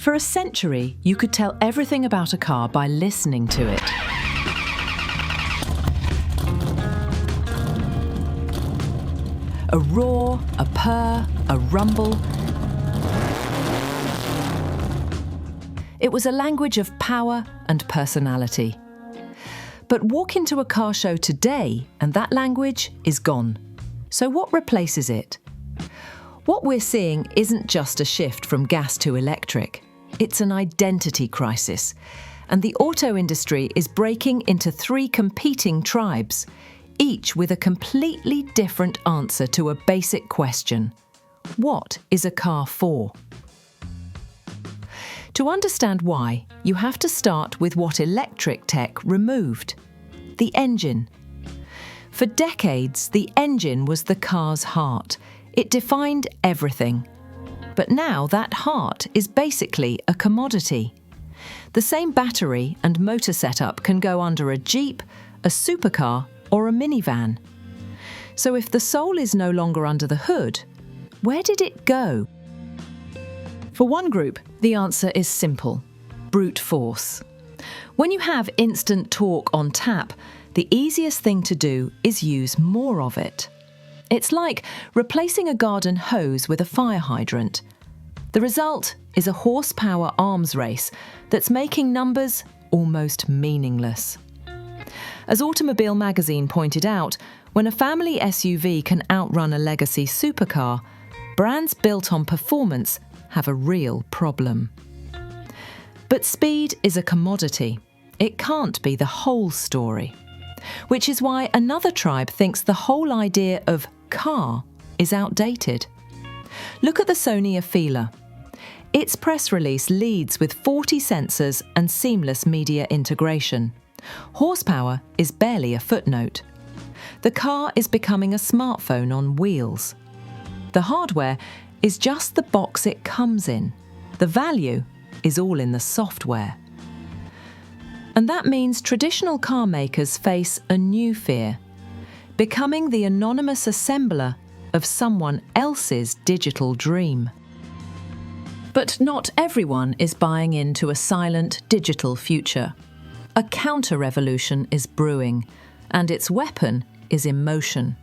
For a century, you could tell everything about a car by listening to it. A roar, a purr, a rumble. It was a language of power and personality. But walk into a car show today and that language is gone. So what replaces it? What we're seeing isn't just a shift from gas to electric. It's an identity crisis. And the auto industry is breaking into 3 competing tribes, each with a completely different answer to a basic question. What is a car for? To understand why, you have to start with what electric tech removed: the engine. For decades, the engine was the car's heart. It defined everything. But now that heart is basically a commodity. The same battery and motor setup can go under a Jeep, a supercar, or a minivan. So if the soul is no longer under the hood, where did it go? For one group, the answer is simple: brute force. When you have instant torque on tap, the easiest thing to do is use more of it. It's like replacing a garden hose with a fire hydrant. The result is a horsepower arms race that's making numbers almost meaningless. As Automobile magazine pointed out, when a family SUV can outrun a legacy supercar, brands built on performance have a real problem. But speed is a commodity. It can't be the whole story. Which is why another tribe thinks the whole idea of car is outdated. Look at the Sony Afeela. Its press release leads with 40 sensors and seamless media integration. Horsepower is barely a footnote. The car is becoming a smartphone on wheels. The hardware is just the box it comes in. The value is all in the software. And that means traditional car makers face a new fear: becoming the anonymous assembler of someone else's digital dream. But not everyone is buying into a silent digital future. A counter-revolution is brewing, and its weapon is emotion.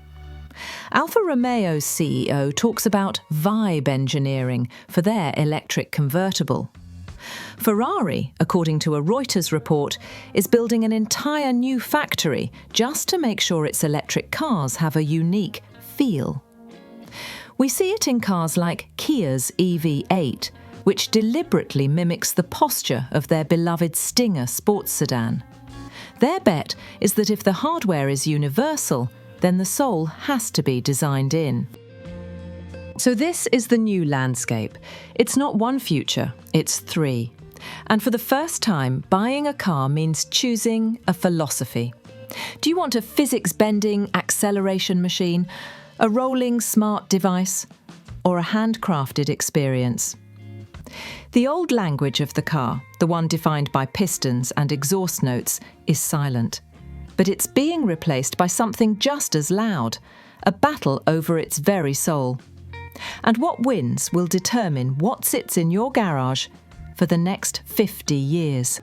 Alfa Romeo's CEO talks about vibe engineering for their electric convertible. Ferrari, according to a Reuters report, is building an entire new factory just to make sure its electric cars have a unique feel. We see it in cars like Kia's EV8, which deliberately mimics the posture of their beloved Stinger sports sedan. Their bet is that if the hardware is universal, then the soul has to be designed in. So this is the new landscape. It's not one future, it's 3. And for the first time, buying a car means choosing a philosophy. Do you want a physics-bending acceleration machine, a rolling smart device, or a handcrafted experience? The old language of the car, the one defined by pistons and exhaust notes, is silent. But it's being replaced by something just as loud, a battle over its very soul. And what wins will determine what sits in your garage for the next 50 years.